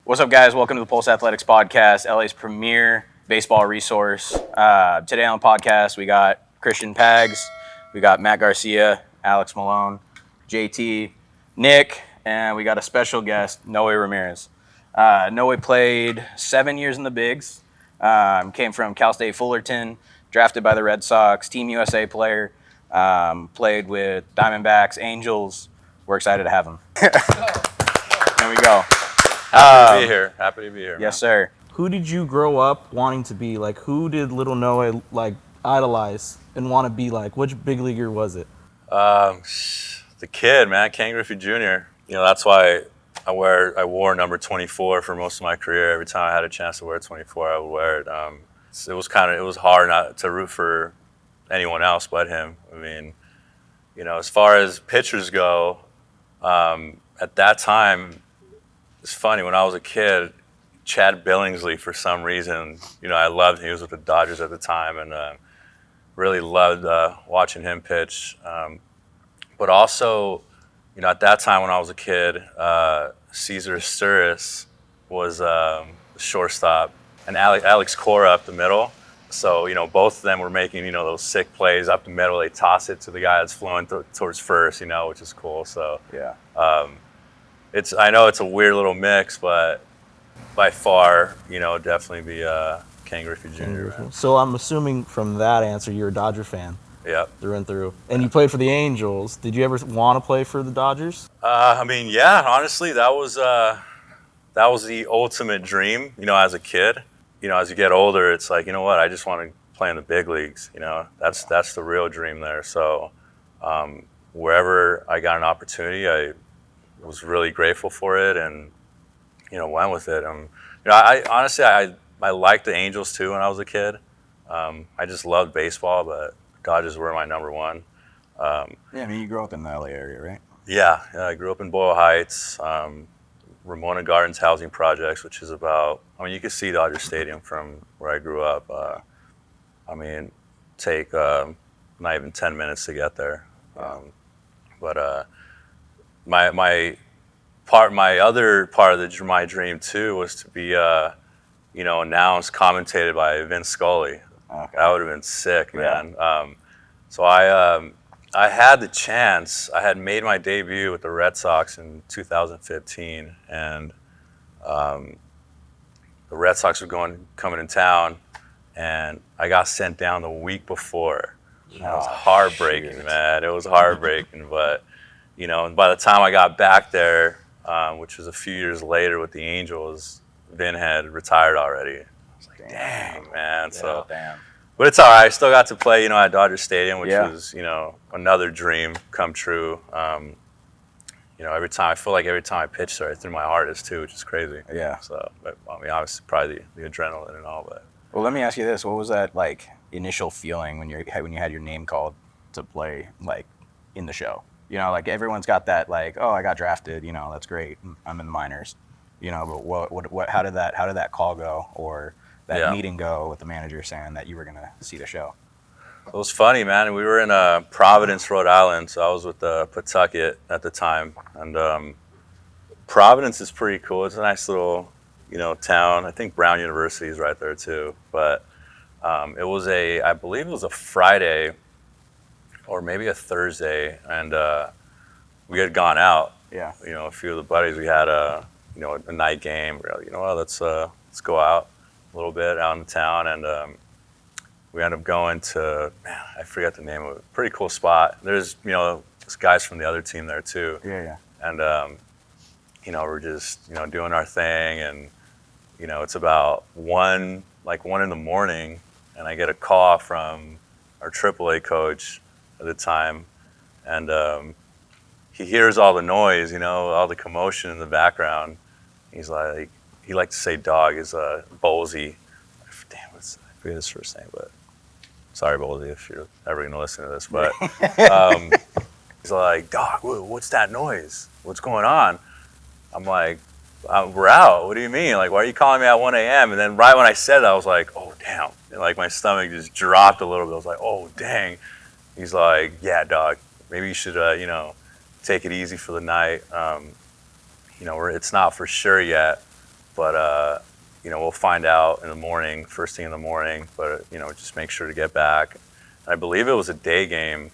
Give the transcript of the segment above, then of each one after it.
What's up, guys? Welcome to the Pulse Athletics Podcast, LA's premier baseball resource. Today on the podcast, we got Christian Pags, we got Matt Garcia, Alex Malone, JT, Nick, and we got a special guest, Noe Ramirez. Noe played 7 years in the bigs, came from Cal State Fullerton, drafted by the Red Sox, Team USA player, played with Diamondbacks, Angels. We're excited to have him. There we go. Happy to be here. Yes, sir. Who did you grow up wanting to be? Like, who did little Noe idolize and want to be like? Which big leaguer was it? The kid, man, Ken Griffey Jr. That's why I wore number 24 for most of my career. Every time I had a chance to wear 24, I would wear it. It was hard not to root for anyone else but him. I mean, as far as pitchers go, at that time. It's funny, when I was a kid, Chad Billingsley, for some reason, I loved him. He was with the Dodgers at the time, and really loved watching him pitch. But also, at that time when I was a kid, Cesar Sturis was the shortstop, and Alex Cora up the middle. So, both of them were making, those sick plays up the middle. They toss it to the guy that's flowing towards first, which is cool. So, yeah. I know it's a weird little mix, but by far, definitely be Ken Griffey Jr. Man. So I'm assuming from that answer, you're a Dodger fan. Yep. Through and through. And you played for the Angels. Did you ever want to play for the Dodgers? Yeah. Honestly, that was the ultimate dream. As a kid. As you get older, it's like, what? I just want to play in the big leagues. That's the real dream there. So wherever I got an opportunity, I was really grateful for it, and went with it. I honestly liked the Angels too when I was a kid. I just loved baseball, but Dodgers were my number one. You grew up in the LA area, right? Yeah, I grew up in Boyle Heights, Ramona Gardens housing projects, which is about. You can see Dodger Stadium from where I grew up. Take not even 10 minutes to get there. My other part of my dream too was to be announced, commentated by Vince Scully. Okay. That would have been sick, man. Yeah. So I had the chance. I had made my debut with the Red Sox in 2015, and the Red Sox were coming in town, and I got sent down the week before. It was heartbreaking, man. It was heartbreaking, but. And by the time I got back there, which was a few years later with the Angels, Vin had retired already. I was like, dang, man. Yeah, damn. But it's all right. I still got to play, at Dodger Stadium, which was, another dream come true. Every time I pitch there, I threw my hardest too, which is crazy. Yeah. So, but, obviously, probably the adrenaline and all that. Well, let me ask you this: what was that initial feeling when you had your name called to play in the show? Everyone's got that oh, I got drafted, that's great. I'm in the minors. But how did that call go, or that meeting go with the manager saying that you were gonna see the show? It was funny, man. We were in Providence, Rhode Island, so I was with Pawtucket at the time, and Providence is pretty cool. It's a nice little, town. I think Brown University is right there too. But I believe it was a Friday. Or maybe a Thursday, and we had gone out. Yeah. A few of the buddies. We had a night game. We were like, let's go out a little bit out in town, and we ended up going to, I forget the name of it. Pretty cool spot. There's guys from the other team there too. Yeah. And we're just doing our thing, and it's about 1 in the morning, and I get a call from our AAA coach at the time, and he hears all the noise, all the commotion in the background. He's like, he likes to say dog, is Bolsey. Damn, I forget his first name, but sorry, Bolsey, if you're ever going to listen to this. But he's like, dog, what's that noise? What's going on? I'm like, we're out. What do you mean? Why are you calling me at 1 a.m.? And then right when I said that, I was like, oh, damn. And my stomach just dropped a little bit. I was like, oh, dang. He's like, yeah, dog, maybe you should, take it easy for the night. It's not for sure yet, but we'll find out in the morning, first thing in the morning. But just make sure to get back. And I believe it was a day game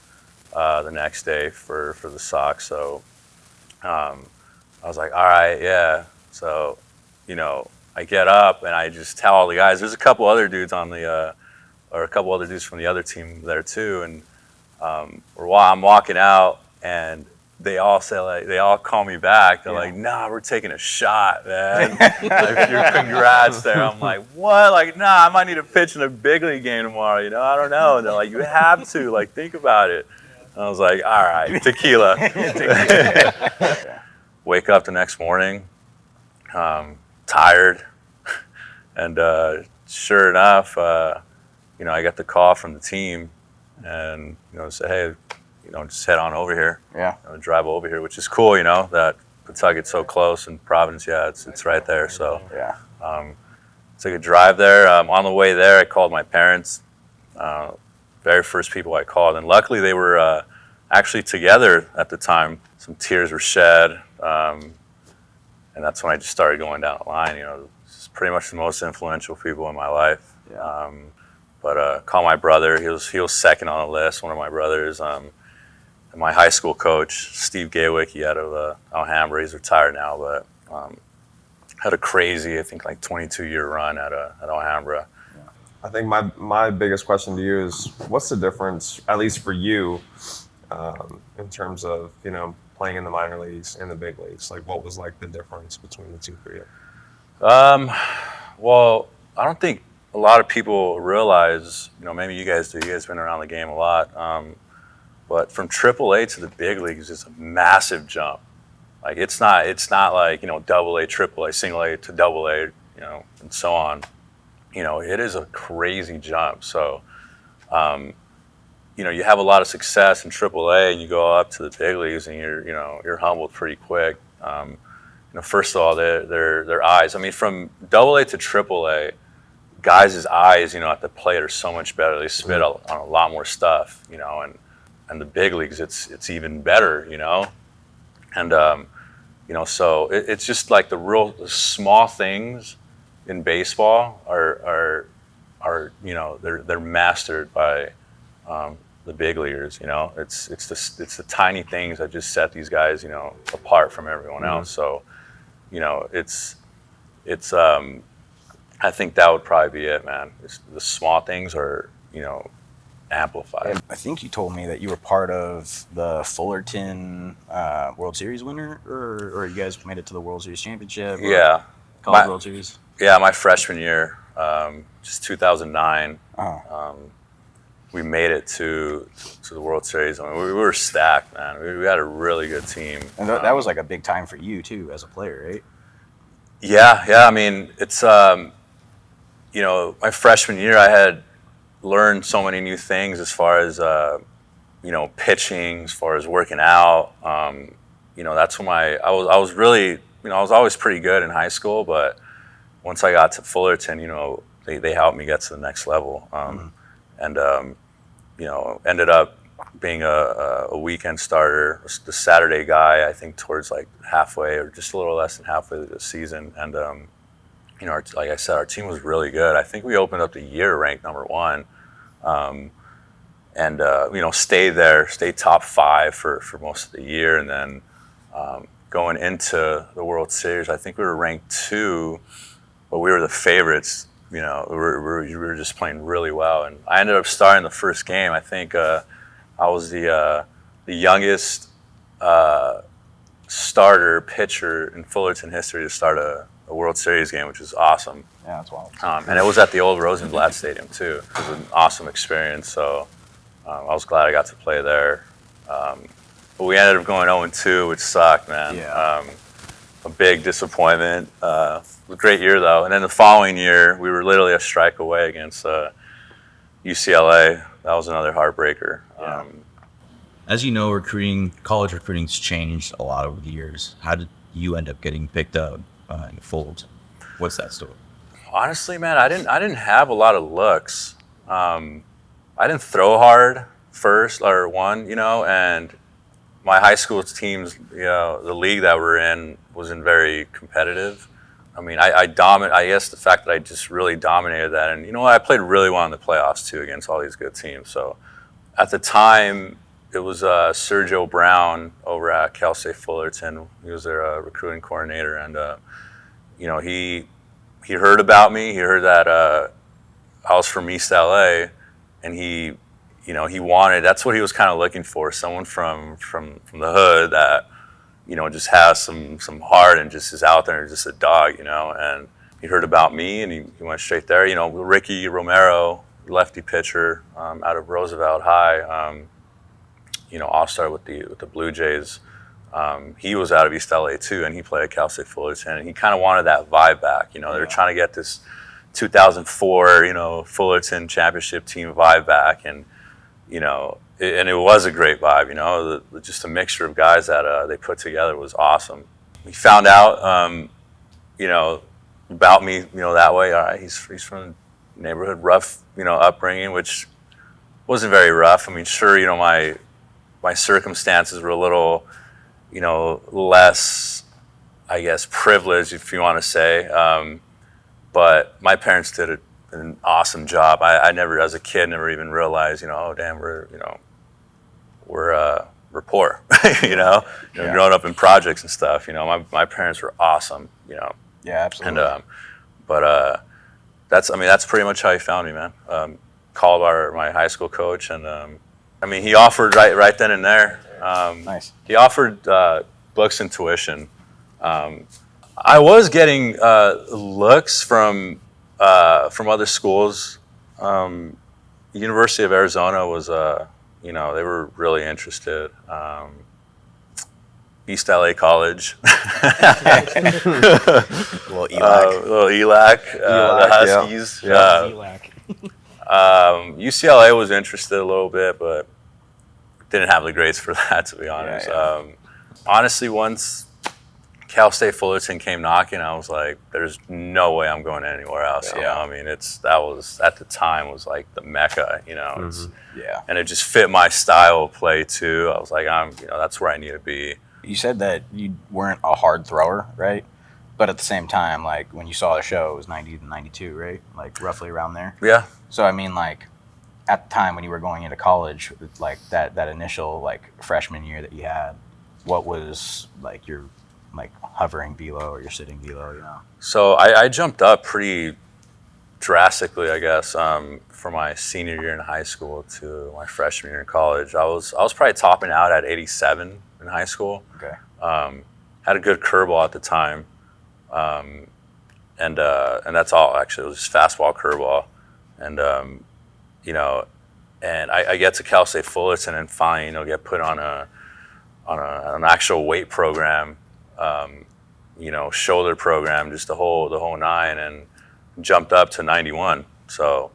the next day for the Sox. So I was like, all right, yeah. So I get up and I just tell all the guys. There's a couple other dudes on the or a couple other dudes from the other team there too. And while I'm walking out, and they all say they all call me back. They're like, "Nah, we're taking a shot, man. Like, your congrats there." I'm like, "What? Like, nah, I might need to pitch in a big league game tomorrow. I don't know." And they're like, "You have to. Like, think about it." And I was like, "All right, tequila." Wake up the next morning, tired, and sure enough, I got the call from the team, and said, "Hey, just head on over here. Yeah. Drive over here," which is cool. That Pawtucket's so close, and Providence, it's right there. So Yeah. took a drive there. On the way there, I called my parents. Very first people I called, and luckily they were actually together at the time. Some tears were shed, and that's when I just started going down the line. It's pretty much the most influential people in my life. Yeah. But call my brother. He was second on the list. One of my brothers. My high school coach, Steve Gaywick, he out of Alhambra. He's retired now, but had a crazy, I think, like 22-year run at Alhambra. I think my biggest question to you is, what's the difference, at least for you, in terms of playing in the minor leagues and the big leagues? Like, what was like the difference between the two for you? Well, I don't think a lot of people realize. Maybe you guys do. You guys been around the game a lot. But from AAA to the big leagues is a massive jump. Like it's not like AA, AAA, single A to AA, and so on. It is a crazy jump. So, you have a lot of success in AAA, and you go up to the big leagues, and you're humbled pretty quick. First of all, their eyes. I mean, from AA to AAA, guys' eyes, at the plate are so much better. They spit on a lot more stuff, and the big leagues, it's even better, and so it's just like the small things in baseball are they're mastered by the big leaguers. It's the tiny things that just set these guys apart from everyone else. So it's I think that would probably be it, man. The small things are amplified. I think you told me that you were part of the Fullerton World Series winner, or you guys made it to the World Series championship. Yeah, College World Series. Yeah, my freshman year, just 2009. We made it to the World Series. I mean, we were stacked, man. We had a really good team. And that was like a big time for you too, as a player, right? Yeah. I mean, it's my freshman year, I had learned so many new things as far as pitching, as far as working out. That's when I was really, I was always pretty good in high school, but once I got to Fullerton, they helped me get to the next level. And ended up being a weekend starter, the Saturday guy, I think towards like halfway or just a little less than halfway through the season. And like I said, our team was really good. I think we opened up the year ranked number 1. Stayed top 5 for most of the year. And then going into the World Series, I think we were ranked 2, but we were the favorites. We were just playing really well. And I ended up starting the first game. I think I was the youngest starter pitcher in Fullerton history to start a World Series game, which is awesome. Yeah, that's wild. And it was at the old Rosenblatt Stadium too. It was an awesome experience. So I was glad I got to play there. But we ended up going 0-2, which sucked, man. Yeah. A big disappointment. A great year though. And then the following year, we were literally a strike away against UCLA. That was another heartbreaker. Yeah. As you know, college recruiting's changed a lot over the years. How did you end up getting picked up in the fold? What's that story? Honestly, man, I didn't have a lot of looks. I didn't throw hard first or one, and my high school teams, the league that we're in wasn't very competitive. I mean, I guess the fact that I just really dominated that, and you know what, I played really well in the playoffs too against all these good teams. So at the time, it was Sergio Brown over at Cal State Fullerton. He was their recruiting coordinator, and you know, he heard about me. He heard that I was from East LA, and he wanted. That's what he was kind of looking for. Someone from the hood that, you know, just has some heart and just is out there and just a dog, you know. And he heard about me, and he went straight there. You know, Ricky Romero, lefty pitcher out of Roosevelt High, you know, all-star with the Blue Jays. He was out of East LA too, and he played at Cal State Fullerton, and he kind of wanted that vibe back. You know, they were trying to get this 2004, you know, Fullerton championship team vibe back, and you know, and it was a great vibe. You know, just a mixture of guys that they put together was awesome. He found out, you know, about me, you know, that way. All right, he's from the neighborhood, rough, you know, upbringing, which wasn't very rough. I mean, sure, you know, my circumstances were a little, you know, less, I guess, privileged, if you want to say. But my parents did an awesome job. I never, as a kid, never even realized, you know, oh damn, we're poor, you know, growing up in projects and stuff. You know, my parents were awesome, you know. Yeah, absolutely. And that's pretty much how he found me, man. Called my high school coach, and I mean, he offered right then and there. Nice. He offered books and tuition. I was getting looks from other schools. University of Arizona was, you know, they were really interested. East LA College. Little ELAC, the Huskies. ELAC. UCLA was interested a little bit, but didn't have the grades for that, to be honest. Honestly, once Cal State Fullerton came knocking, I was like, there's no way I'm going anywhere else. You know, I mean, that was at the time was like the mecca, you know. And it just fit my style of play too. I was like, you know, that's where I need to be. You said that you weren't a hard thrower, right? But at the same time, like when you saw the show, it was 90 to 92, right? Like roughly around there. Yeah. So I mean, like at the time when you were going into college, like that initial like freshman year that you had, what was like your like hovering velo or your sitting velo, you know? So I jumped up pretty drastically, I guess, from my senior year in high school to my freshman year in college. I was probably topping out at 87 in high school. Okay. Had a good curveball at the time, and that's all actually. It was just fastball, curveball, and you know, and I get to Cal State Fullerton and finally, you know, get put on an actual weight program. You know, shoulder program, just the whole nine, and jumped up to 91. So,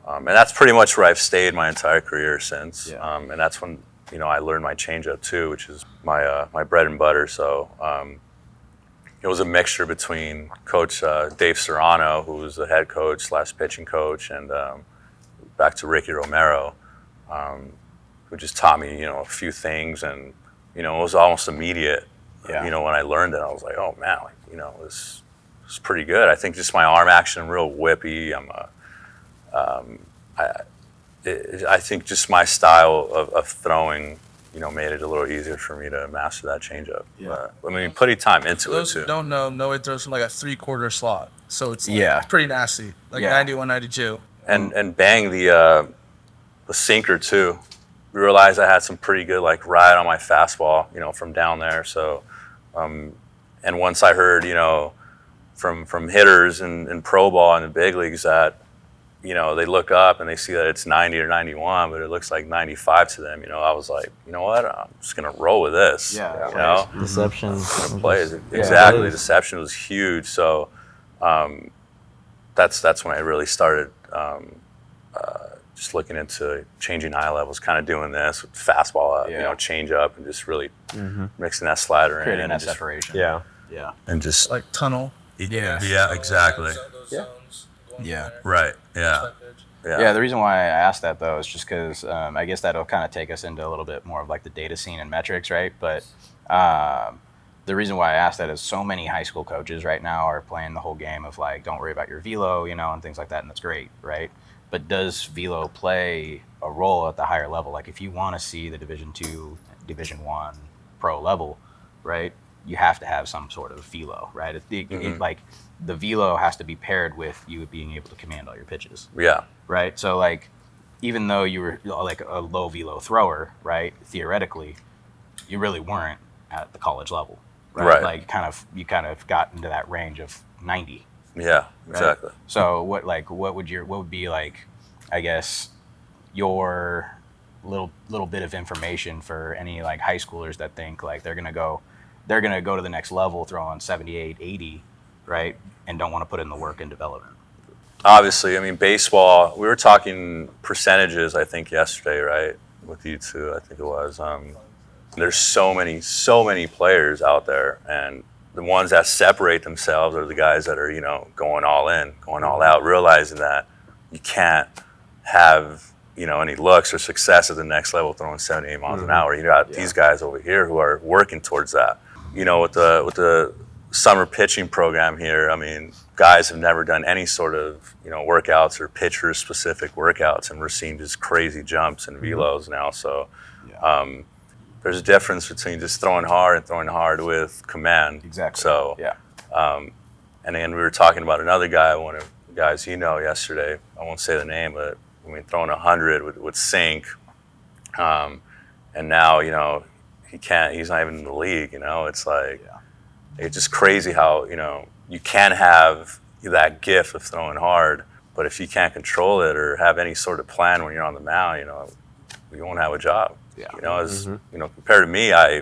and that's pretty much where I've stayed my entire career since. And that's when, you know, I learned my changeup too, which is my bread and butter. So, it was a mixture between Coach Dave Serrano, who was the head coach / pitching coach, and back to Ricky Romero, who just taught me, you know, a few things, and you know, it was almost immediate. You know, when I learned it, I was like, oh man, like, you know, it was pretty good. I think just my arm action, real whippy. I think just my style of throwing, you know, made it a little easier for me to master that changeup. I mean, putting time into For those it too. who don't know, Noe throws from like a 3/4 slot, so it's like pretty nasty, like 91, 92. And bang the sinker too. We realized I had some pretty good like ride on my fastball, you know, from down there. So, and once I heard, you know, from hitters in pro ball in the big leagues that, you know, they look up and they see that it's 90 or 91, but it looks like 95 to them. You know, I was like, you know what, I'm just gonna roll with this. You know, Deception. plays exactly. Deception was huge. So, that's when I really started. Just looking into changing eye levels, kind of doing this with fastball up, you know, change up, and just really mixing that slider Creating in. that And just, separation. Yeah. and just Like tunnel. yeah, exactly. Right. Yeah. Yeah, the reason why I asked that though is just because I guess that'll kind of take us into a little bit more of like the data scene and metrics, right? But the reason why I asked that is so many high school coaches right now are playing the whole game of like, don't worry about your velo, you know, and things like that, and that's great, right? But does velo play a role at the higher level? Like, if you want to see the Division II, Division I pro level, right, you have to have some sort of velo, right? Like, the velo has to be paired with you being able to command all your pitches. Yeah. Right? So, like, even though you were like a low velo thrower, right, theoretically, you really weren't at the college level. Right. Like you kind of got into that range of 90. Yeah, exactly. Right? So what would be like, I guess, your little bit of information for any like high schoolers that think like they're gonna go to the next level throwing 78, 80, right, and don't want to put in the work in development. Obviously, I mean, baseball, we were talking percentages, I think, yesterday, right, with you two, I think it was. There's so many players out there, and the ones that separate themselves are the guys that are, you know, going all in, going all out, realizing that you can't have, you know, any looks or success at the next level throwing 78 miles an hour. You got these guys over here who are working towards that. You know, with the summer pitching program here, I mean, guys have never done any sort of, you know, workouts or pitcher specific workouts, and we're seeing just crazy jumps and velos now. So there's a difference between just throwing hard and throwing hard with command. Exactly. So and then we were talking about another guy, one of the guys you know yesterday. I won't say the name, but I mean, throwing 100 with sink, and now, you know, he's not even in the league. You know, it's like it's just crazy how, you know, you can have that gift of throwing hard, but if you can't control it or have any sort of plan when you're on the mound, you know, you won't have a job. Yeah. You know, as you know, compared to me, I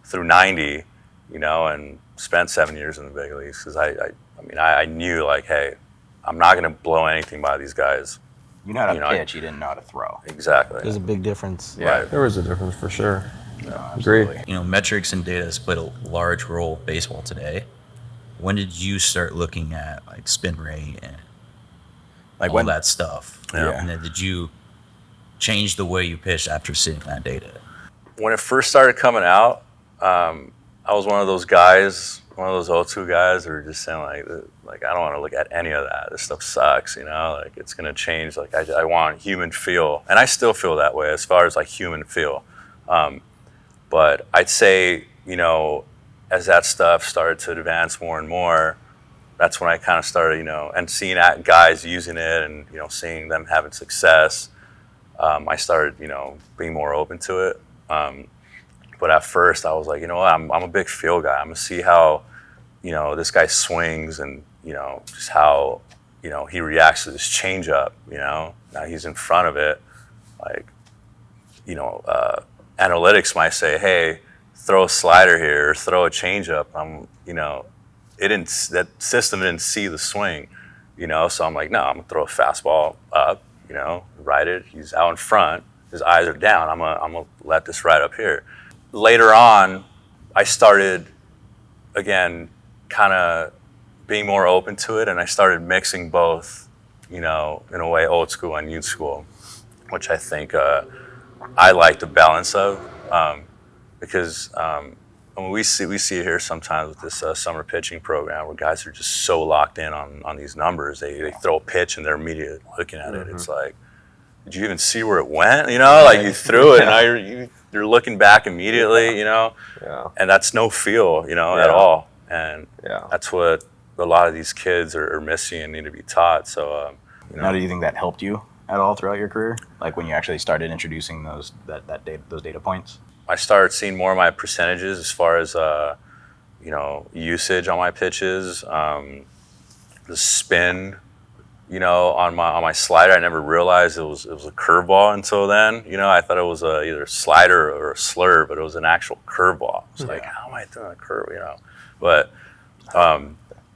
threw 90, you know, and spent 7 years in the big leagues because I knew, like, hey, I'm not going to blow anything by these guys. You know how to pitch, you didn't know how to throw. Exactly. There's a big difference. Yeah, there was a difference for sure. No, Agreed. You know, metrics and data has played a large role in baseball today. When did you start looking at like spin rate and like all that stuff? Yeah. And then did you change the way you pitched after seeing that data? When it first started coming out, I was one of those guys, one of those O2 guys who were just saying like I don't want to look at any of that. This stuff sucks, you know, like it's going to change. Like I want human feel. And I still feel that way as far as like human feel. But I'd say, you know, as that stuff started to advance more and more, that's when I kind of started, you know, and seeing guys using it and, you know, seeing them having success, I started, you know, being more open to it. But at first I was like, you know what, I'm a big feel guy. I'm going to see how, you know, this guy swings and, you know, just how, you know, he reacts to this changeup, you know. Now he's in front of it. Like, you know, analytics might say, hey, throw a slider here, or throw a changeup. You know, that system didn't see the swing, you know. So I'm like, no, I'm gonna throw a fastball up, you know, ride it. He's out in front, his eyes are down. I'm gonna let this ride up here. Later on, I started again, kind of being more open to it, and I started mixing both, you know, in a way, old school and new school, which I think I like the balance of. Because I mean, we see it here sometimes with this summer pitching program where guys are just so locked in on these numbers. They throw a pitch and they're immediately looking at it. It's like, did you even see where it went? You know, like you threw it and now you're looking back immediately, you know? Yeah. And that's no feel, you know, at all. And that's what a lot of these kids are missing and need to be taught. So, you know. Now, do you think that helped you at all throughout your career? Like when you actually started introducing those data points? I started seeing more of my percentages as far as, you know, usage on my pitches, the spin, you know, on my slider. I never realized it was a curveball until then. You know, I thought it was either a slider or a slur, but it was an actual curveball. It's like, how am I throwing a curve, you know? But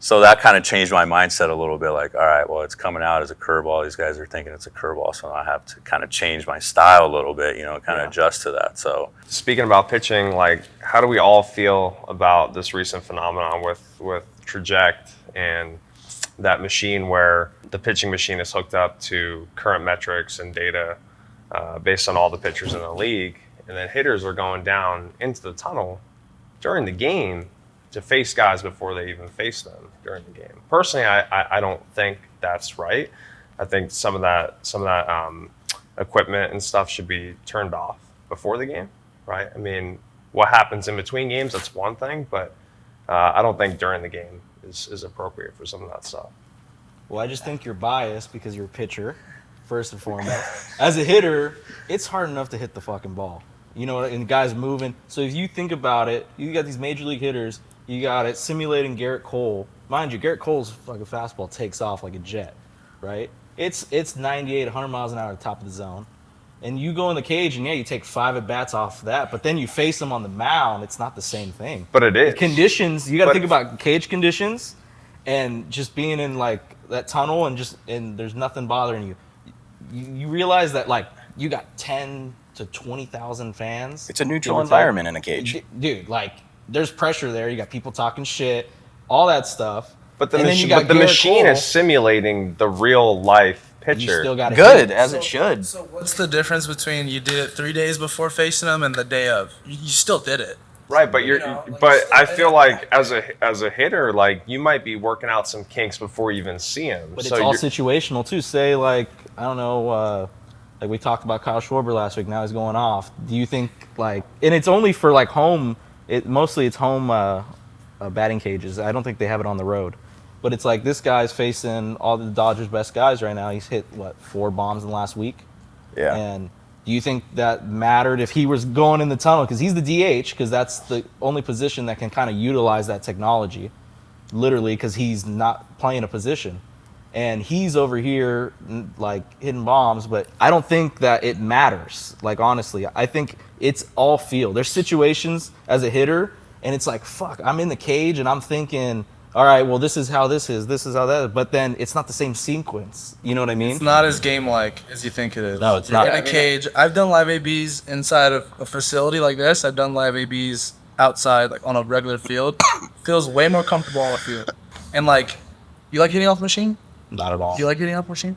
so that kind of changed my mindset a little bit. Like, all right, well, it's coming out as a curveball. These guys are thinking it's a curveball, so I have to kind of change my style a little bit, you know, kind of adjust to that. So, speaking about pitching, like, how do we all feel about this recent phenomenon with Traject and that machine where the pitching machine is hooked up to current metrics and data based on all the pitchers in the league, and then hitters are going down into the tunnel during the game to face guys before they even face them during the game. Personally, I don't think that's right. I think some of that equipment and stuff should be turned off before the game, right? I mean, what happens in between games, that's one thing, but I don't think during the game is appropriate for some of that stuff. Well, I just think you're biased because you're a pitcher, first and foremost. As a hitter, it's hard enough to hit the fucking ball. You know, and the guy's moving. So if you think about it, you got these major league hitters, you got it simulating Garrett Cole. Mind you, Garrett Cole's fucking fastball takes off like a jet, right? It's 98, 100 miles an hour at the top of the zone. And you go in the cage, and you take 5 at-bats off of that, but then you face them on the mound, it's not the same thing. But it is. The conditions, you got to think about cage conditions and just being in, like, that tunnel and there's nothing bothering you. You realize that, like, you got 10 to 20,000 fans. It's a neutral environment in a cage. Dude, like, there's pressure there. You got people talking shit, all that stuff. But the machine is simulating the real life pitcher. You still got good, as it should. So what's the difference between you did it 3 days before facing them and the day of? You still did it. Right, but I feel like as a hitter, like you might be working out some kinks before you even see him. But so it's all situational too. Say like, I don't know, like we talked about Kyle Schwarber last week. Now he's going off. Do you think like, and it's only for like home. Mostly it's home batting cages. I don't think they have it on the road. But it's like this guy's facing all the Dodgers' best guys right now. He's hit, 4 bombs in the last week? Yeah. And do you think that mattered if he was going in the tunnel? Because he's the DH, because that's the only position that can kind of utilize that technology, literally, because he's not playing a position. And he's over here, like, hitting bombs, but I don't think that it matters, like, honestly. I think it's all feel. There's situations as a hitter, and it's like, fuck, I'm in the cage, and I'm thinking, all right, well, this is how this is how that is. But then it's not the same sequence. You know what I mean? It's not as game-like as you think it is. No, it's not. In a cage. I've done live ABs inside of a facility like this. I've done live ABs outside, like on a regular field. Feels way more comfortable on the field. And, like, you like hitting off the machine? Not at all. Do you like hitting off the machine?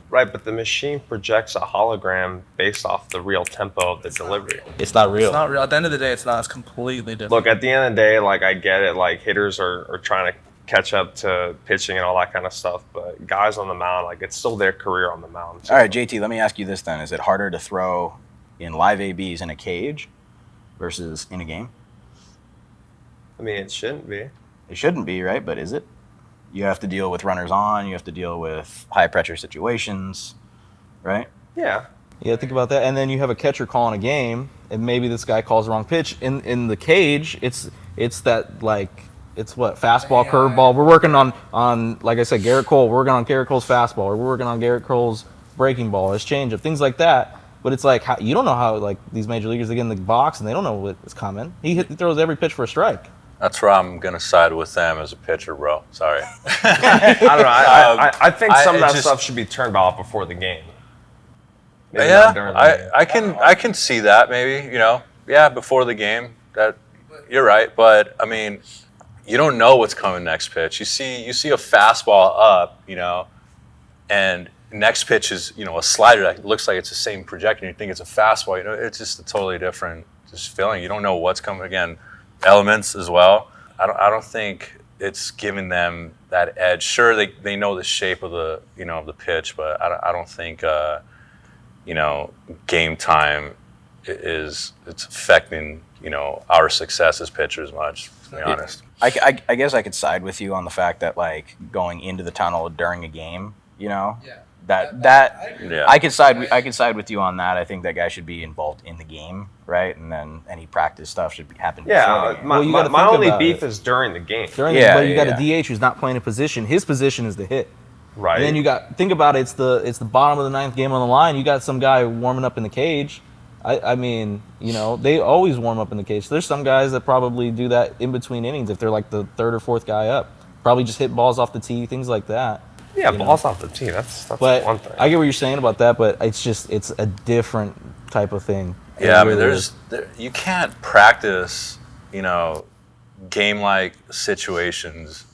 Right, but the machine projects a hologram based off the real tempo of the delivery. It's not real. It's not real. At the end of the day, it's not. It's completely different. Look, at the end of the day, like, I get it. Like, hitters are trying to catch up to pitching and all that kind of stuff. But guys on the mound, like, it's still their career on the mound. So. All right, JT, let me ask you this then. Is it harder to throw in live ABs in a cage versus in a game? I mean, it shouldn't be. It shouldn't be, right? But is it? You have to deal with runners on. You have to deal with high-pressure situations, right? Yeah. Yeah, think about that. And then you have a catcher calling a game, and maybe this guy calls the wrong pitch. In the cage, it's that, like, it's what, fastball, curveball. We're working on like I said, Garrett Cole. We're working on Garrett Cole's fastball, or we're working on Garrett Cole's breaking ball, his changeup, things like that. But it's like, you don't know how, like, these major leaguers, they get in the box, and they don't know what's coming. He throws every pitch for a strike. That's where I'm going to side with them as a pitcher, bro. Sorry. I don't know. I think some of that stuff should be turned off before the game. Maybe not during the game. I can see that maybe, before the game. That you're right, but I mean, you don't know what's coming next pitch. You see a fastball up, and next pitch is, a slider that looks like it's the same trajectory. You think it's a fastball, it's just a totally different feeling. You don't know what's coming again. Elements as well. I don't think it's giving them that edge. Sure, they know the shape of the of the pitch, but I don't think game time it's affecting our success as pitchers much. To be honest, I guess I could side with you on the fact that, like, going into the tunnel during a game, I could side with you on that. I think that guy should be involved in the game, right? And then any practice stuff should happen. Yeah, my only beef is during the game. But you got a DH who's not playing a position. His position is to hit. Right. And then think about it. It's the bottom of the 9th game on the line. You got some guy warming up in the cage. I mean, they always warm up in the cage. There's some guys that probably do that in between innings if they're like the 3rd or 4th guy up. Probably just hit balls off the tee, things like that. Yeah, balls off the tee. That's one thing. I get what you're saying about that, but it's a different type of thing. Yeah, I mean, you can't practice, game-like situations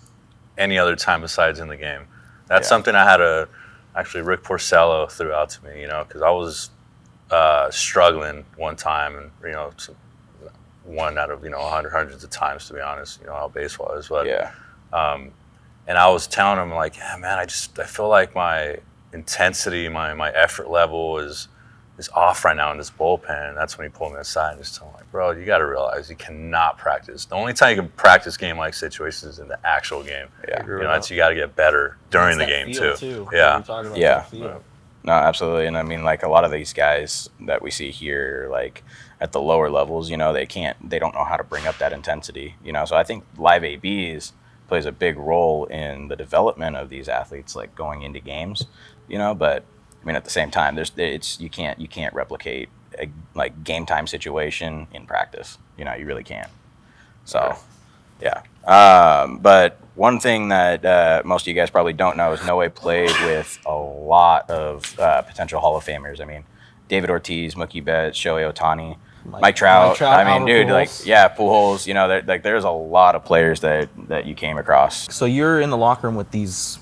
any other time besides in the game. That's something I had actually Rick Porcello threw out to me, because I was struggling one time, and one out of, hundreds of times, to be honest, how baseball is. But Yeah. and I was telling him, like, yeah, man, I feel like my intensity, my effort level is off right now in this bullpen. And that's when he pulled me aside and just told me, like, bro, you got to realize you cannot practice. The only time you can practice game-like situations is in the actual game. Yeah. That's you got to get better during the game too. Yeah. Yeah. No, absolutely. And I mean, like, a lot of these guys that we see here, like at the lower levels, they don't know how to bring up that intensity, So I think live ABs plays a big role in the development of these athletes, like going into games, but I mean, at the same time, you can't replicate a like game time situation in practice, you really can't. So, yeah. But one thing that most of you guys probably don't know is Noe played with a lot of potential Hall of Famers. I mean, David Ortiz, Mookie Betts, Shohei Ohtani, Mike Trout. I mean, dude, Pujols. There's a lot of players that you came across. So you're in the locker room with these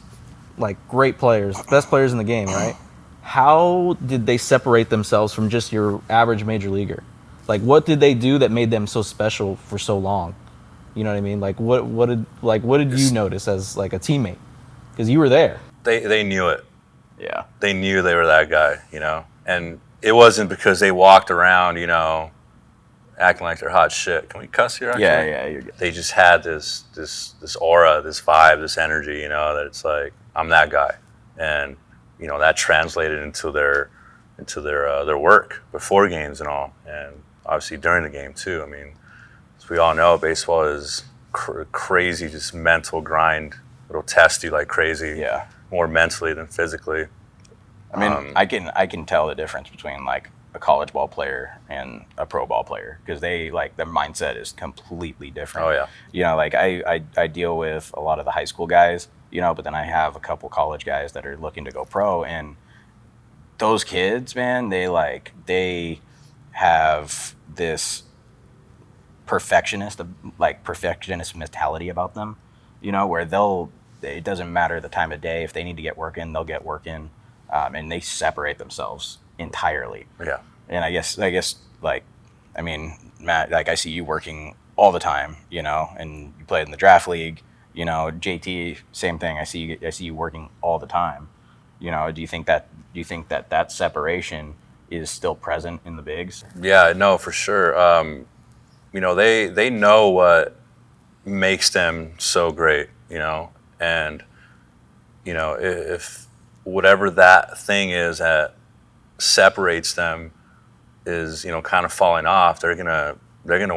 like great players, best players in the game, right? How did they separate themselves from just your average major leaguer? Like, what did they do that made them so special for so long? You know what I mean? Like, what did you notice as like a teammate? Because you were there. They knew it. Yeah. They knew they were that guy, and it wasn't because they walked around, acting like they're hot shit. Can we cuss here? Actually? Yeah, you're good. They just had this aura, this vibe, this energy, that it's like, I'm that guy, and that translated into their work before games and all, and obviously during the game too. I mean, as we all know, baseball is crazy, just mental grind. It'll test you like crazy. Yeah. More mentally than physically. I mean, I can tell the difference between like a college ball player and a pro ball player because they like their mindset is completely different. Oh yeah. Like I deal with a lot of the high school guys, but then I have a couple college guys that are looking to go pro, and those kids, man, they have this perfectionist mentality about them, where it doesn't matter the time of day. If they need to get work in, they'll get work in, and they separate themselves entirely. Yeah. And I guess like, I mean, Matt, like I see you working all the time, and you played in the draft league, JT, same thing. I see you working all the time. Do you think that separation is still present in the bigs? Yeah, no, for sure. They know what makes them so great, and if whatever that thing is that separates them is kind of falling off, they're gonna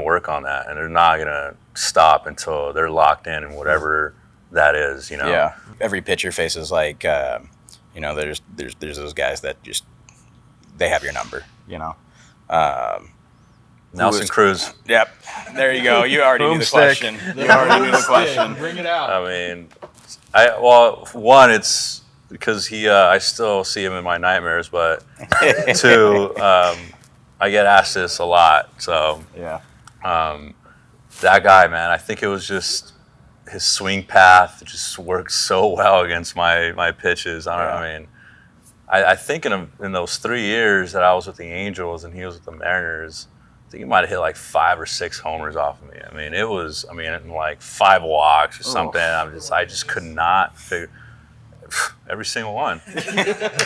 work on that, and they're not gonna stop until they're locked in whatever that is. Yeah. Every pitcher faces like there's those guys that just they have your number. Nelson Cruz. Yep. There you go. You already knew the question. Bring it out. I mean, one, it's because I still see him in my nightmares, but two, I get asked this a lot. So Yeah. That guy, man, I think it was just his swing path just worked so well against my pitches. I think in those 3 years that I was with the Angels and he was with the Mariners, I think he might have hit like 5 or 6 homers off of me. I mean, like 5 walks or something. I just could not figure every single one.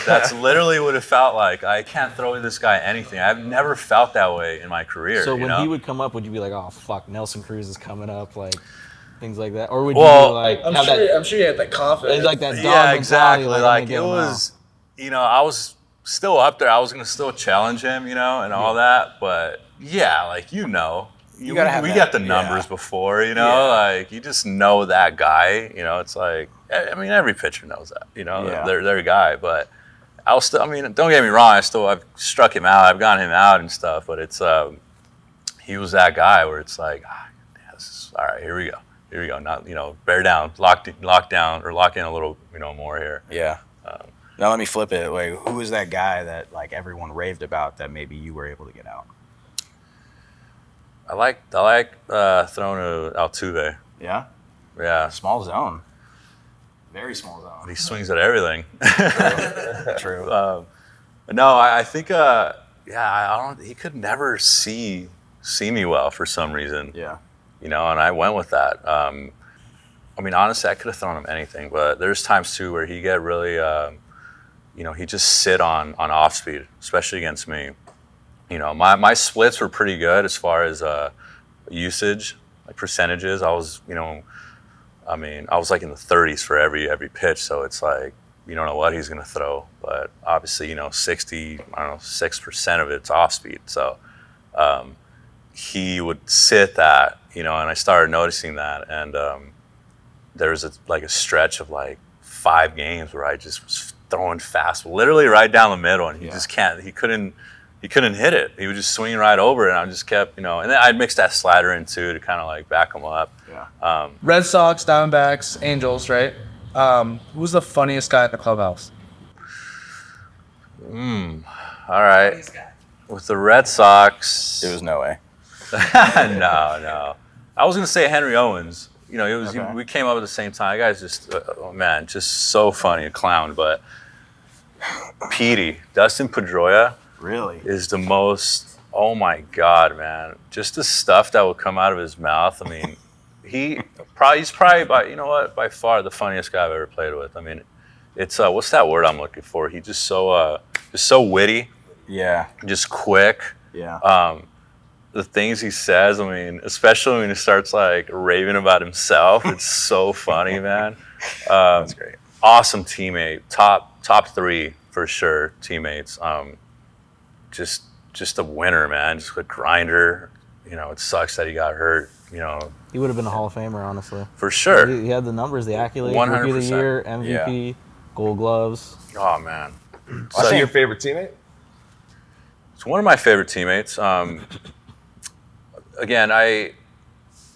That's literally what it felt like. I can't throw this guy anything. I've never felt that way in my career. So when he would come up, would you be like, "Oh fuck, Nelson Cruz is coming up," like things like that, or would you be like, I'm sure you had that confidence, like that dog yeah, mentality, exactly. like Like it was, I was still up there. I was gonna still challenge him, and all that. But yeah, like we got the numbers before, like you just know that guy. It's like every pitcher knows that, they're their guy. But I'll still, don't get me wrong, I've struck him out, I've gotten him out and stuff. But it's he was that guy where it's like, all right, here we go. Not bear down, lock down, or lock in a little more here. Yeah. Now let me flip it. Like, who was that guy that like everyone raved about that maybe you were able to get out? I like throwing to Altuve. Yeah. Yeah. Small zone. Very small zone. He swings at everything. True. No, I think I don't. He could never see see me well for some reason. Yeah. And I went with that. Honestly, I could have thrown him anything, but there's times too where he get really, he just sit on off speed, especially against me. My splits were pretty good as far as usage, like percentages. I was, I was like in the 30s for every pitch. So it's like, you don't know what he's going to throw, but obviously, 6% of it's off speed. So he would sit that, and I started noticing that. And there was a stretch of like 5 games where I just was throwing fast, literally right down the middle, and he couldn't hit it. He was just swinging right over it, and I just kept, and then I'd mix that slider in too to kind of like back him up. Yeah. Red Sox, Diamondbacks, Angels, right? Who's the funniest guy in the clubhouse? All right. With the Red Sox, It was Noe. no. I was gonna say Henry Owens. Okay. We came up at the same time. That guy's just, just so funny, a clown. But Petey, Dustin Pedroia, Really? is the most. Oh my God, man! Just the stuff that would come out of his mouth. He's probably by far the funniest guy I've ever played with. It's what's that word I'm looking for? He's just so witty, Yeah. just quick. Yeah. The things he says, especially when he starts like raving about himself, it's so funny, man. That's great. Awesome teammate, top 3 for sure teammates. Just a winner, man. Just a grinder. It sucks that he got hurt. He would have been a Hall of Famer, honestly. For sure. He had the numbers, the accolades, 100%. Rookie of the Year, MVP, Gold Gloves. Oh man, What's your favorite teammate? it's one of my favorite teammates. Again, I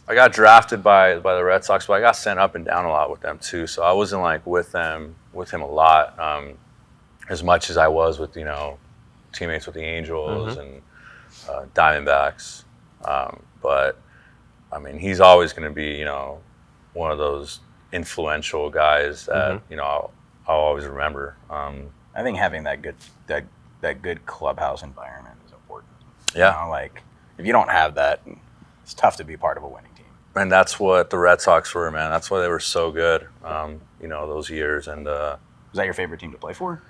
got drafted by the Red Sox, but I got sent up and down a lot with them too. So I wasn't like with him a lot, as much as I was with teammates with the Angels and Diamondbacks. But he's always going to be one of those influential guys that I'll always remember. I think having that good clubhouse environment is important. Yeah. Like if you don't have that, it's tough to be part of a winning team. And that's what the Red Sox were, man. That's why they were so good, those years. And Was that your favorite team to play for?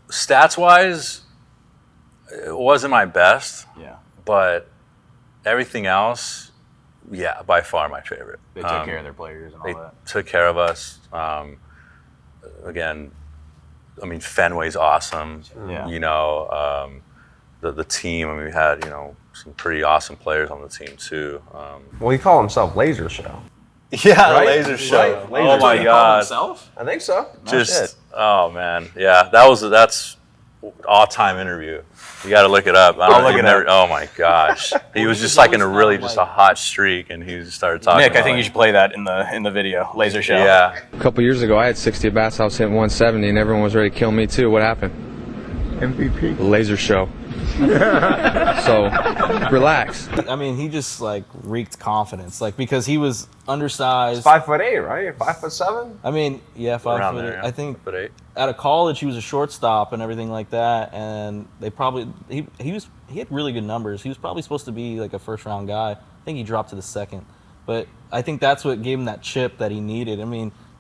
stats-wise, it wasn't my best, Yeah. but everything else, yeah, by far my favorite. They took care of their players and all They that. took care of us. Again, Fenway's awesome. Yeah. The team, we had, some pretty awesome players on the team too. Well, he called himself Laser Show. Yeah, Right? Laser Show. Right, Laser Oh my Show. God. Himself? I think so. Just oh man, yeah, that's all-time interview. You got to look it up. I'll look it up. Oh my gosh, he was just like in a really just a hot streak, and he just started talking. Nick, I about think it. you should play that in the video. Laser Show. Yeah, A couple years ago, I had 60 at-bats. I was hitting 170, and everyone was ready to kill me, too. What happened? MVP. Laser show. So, relax. He just wreaked confidence, because he was undersized. 5'8", right? 5'7". Yeah, 5 around foot. there. Yeah. I think 5'8". out of college he was a shortstop and everything like that, and they probably he had really good numbers. He was probably supposed to be like a first round guy. I think he dropped to the second, but I think that's what gave him that chip that he needed.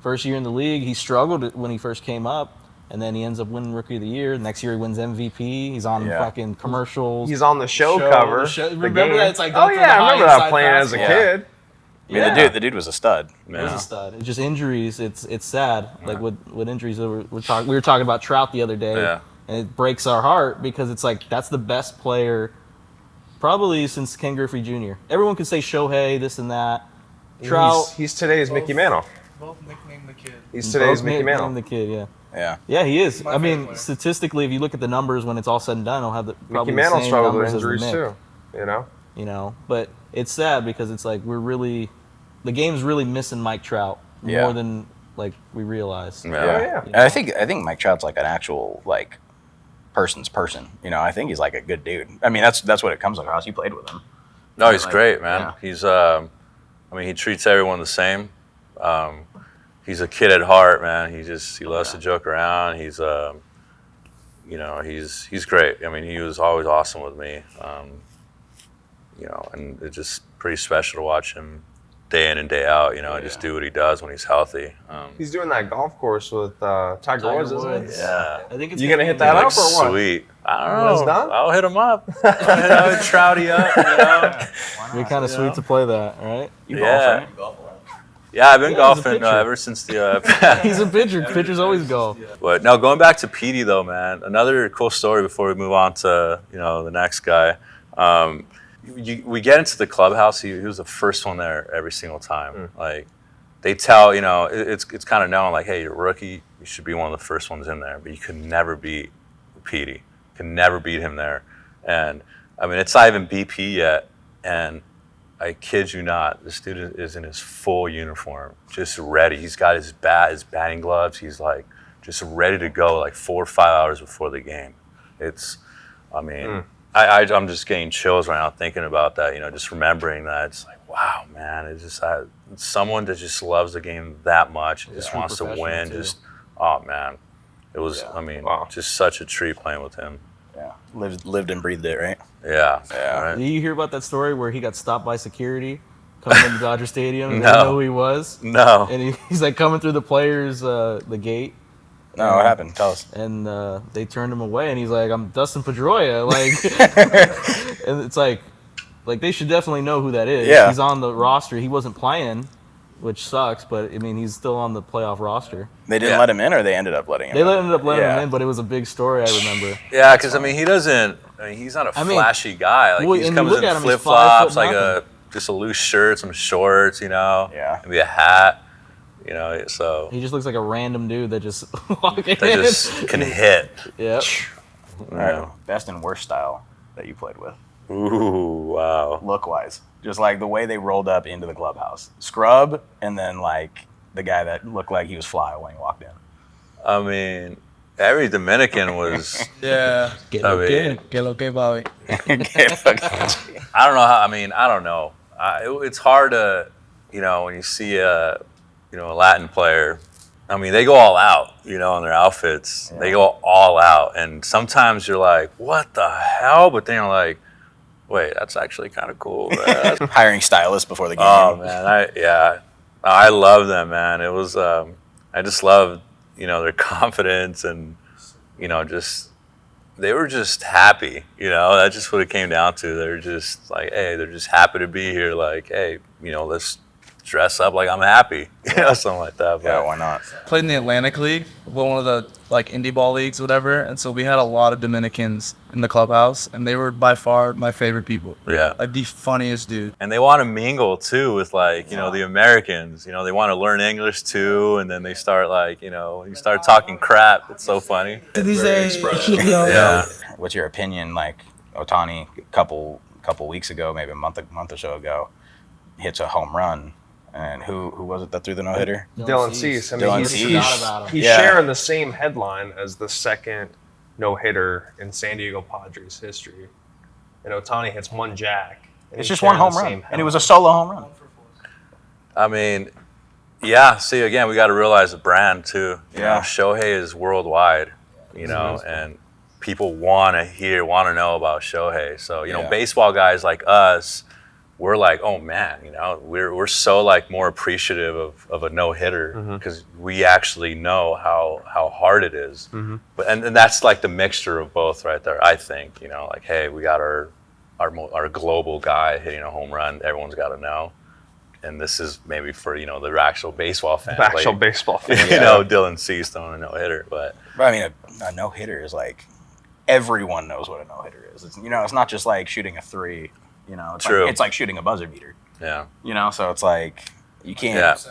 First year in the league, he struggled when he first came up. And then he ends up winning Rookie of the Year. Next year he wins MVP. He's on fucking commercials. He's on the show cover. Remember game. that? It's like Oh yeah, I remember that playing as a kid. The dude was a stud. He was a stud. It's just injuries. It's sad. Like with injuries, we were talking about Trout the other day, and it breaks our heart because it's like that's the best player probably since Ken Griffey Jr. Everyone could say Shohei, this and that. Trout. He's today's Mickey Mantle. Both nicknamed the kid. He's today's both Mickey named Mantle. the kid, yeah. Yeah. Yeah, he is. My favorite player. Statistically, if you look at the numbers when it's all said and done, he'll have probably Mickey Mantle the same struggled with numbers as the injuries Nick, too. But it's sad because it's like the game's really missing Mike Trout more than we realize. Yeah. And I think Mike Trout's like an actual person's person. I think he's like a good dude. That's what it comes across. You played with him. No, he's Like, great, man. yeah. He's he treats everyone the same. He's a kid at heart, man. He loves to joke around. He's you know, he's great. I mean, he was always awesome with me. You know, and it's just pretty special to watch him day in and day out, you know, and just do what he does when he's healthy. He's doing that golf course with Tiger Woods, isn't he? Yeah. I think it's You gonna hit that Like, up or what? sweet. I When don't it's know. done? I'll hit him up. I'll hit Trouty up, you know. It'd be kind of sweet to play that, right? You Yeah. golf, right? Yeah, I've been Yeah, he's a golfing pitcher. ever since the. He's a pitcher. Pitchers always golf. But no, going back to Petey though, man. Another cool story before we move on to the next guy. We get into the clubhouse. He was the first one there every single time. Like they tell it's kind of known like, hey, you're a rookie. You should be one of the first ones in there. But you could never beat Petey. You could never beat him there. And I mean, it's not even BP yet. And I kid you not, the student is in his full uniform, just ready. He's got his bat, his batting gloves. He's like just ready to go like 4 or 5 hours before the game. I'm just getting chills right now thinking about that, just remembering that. It's like, wow, man, it's just someone that just loves the game that much, just wants to win. Too. Oh, man. It was, just such a treat playing with him. Yeah, lived and breathed it, right? Yeah. Did you hear about that story where he got stopped by security coming into Dodger Stadium and No. they didn't know who he was? No. And he's like coming through the players, the gate. No, what happened? Tell us. And they turned him away, and he's like, "I'm Dustin Pedroia." Like, and it's like they should definitely know who that is. Yeah. He's on the roster. He wasn't playing, which sucks, but I mean, he's still on the playoff roster. They didn't let him in, or they ended up letting him They in? ended up letting Yeah. him in, but it was a big story. I remember. Yeah, because he's not a flashy guy. Like well, he and comes you look in at him, he's flip flops, 5'0", like just a loose shirt, some shorts, Yeah. maybe a hat, so He just looks like a random dude that just walk in. they just can hit. Yep. All right. Best and worst style that you played with, Ooh, wow. look wise, just like the way they rolled up into the clubhouse, scrub, and then like the guy that looked like he was fly when he walked in. I mean, every Dominican was. Yeah. Get I looked mean, in. Que lo que, Bobby. I don't know how. I don't know. It's hard to, when you see a Latin player. I mean, they go all out, in their outfits. Yeah. They go all out, and sometimes you're like, "What the hell?" But then you're like, "Wait, that's actually kind of cool." Hiring stylists before the game. Oh man, I love them, man. It was, I just loved, their confidence and, they were just happy, That's just what it came down to. They're just like, hey, they're just happy to be here. Like, hey, let's dress up like I'm happy, something like that. But, yeah, why not? Played in the Atlantic League, one of the indie ball leagues, whatever. And so we had a lot of Dominicans in the clubhouse, and they were by far my favorite people. Yeah, like the funniest dude. And they want to mingle too with the Americans. They want to learn English too, and then they start you start talking crap. It's so funny. Yeah. What's your opinion? Like Ohtani, a couple weeks ago, maybe a month or so ago, hits a home run. And who was it that threw the no-hitter? Dylan Cease. I mean, Dylan he's Cease. He's sharing the same headline as the second no-hitter in San Diego Padres history. And Ohtani hits one jack. It's just one home run. And it was a solo home run. I mean, yeah, see, again, we got to realize the brand, too. Yeah. Shohei is worldwide, and people want to know about Shohei. So, baseball guys like us, we're like, oh man, we're so more appreciative of a no-hitter because we actually know how hard it is. But and that's the mixture of both right there. I think hey, we got our global guy hitting a home run. Everyone's got to know, and this is maybe for the actual baseball fan. Baseball fan. Dylan Cease throwing a no-hitter, but I mean, a no-hitter is everyone knows what a no-hitter is. It's, it's not just like shooting a three. It's True. It's like shooting a buzzer beater. Yeah. So it's you can't.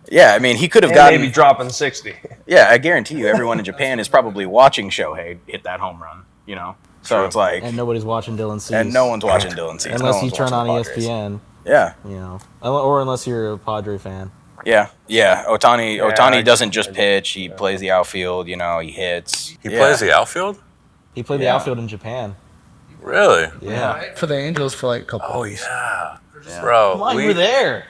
Yeah, I mean, he could have gotten maybe dropping 60. Yeah, I guarantee you, everyone in Japan is probably watching Shohei hit that home run. So True. It's and nobody's watching Dylan Cease. and no one's watching Dylan Cease unless no you one's turn on watching the ESPN. Padres. Yeah. Or unless you're a Padre fan. Yeah. Ohtani I doesn't just pitch; he plays the outfield. He hits. he plays the outfield. He played the outfield in Japan. Really? Yeah. For the Angels for a couple. Oh yeah, bro. Come on, you were there.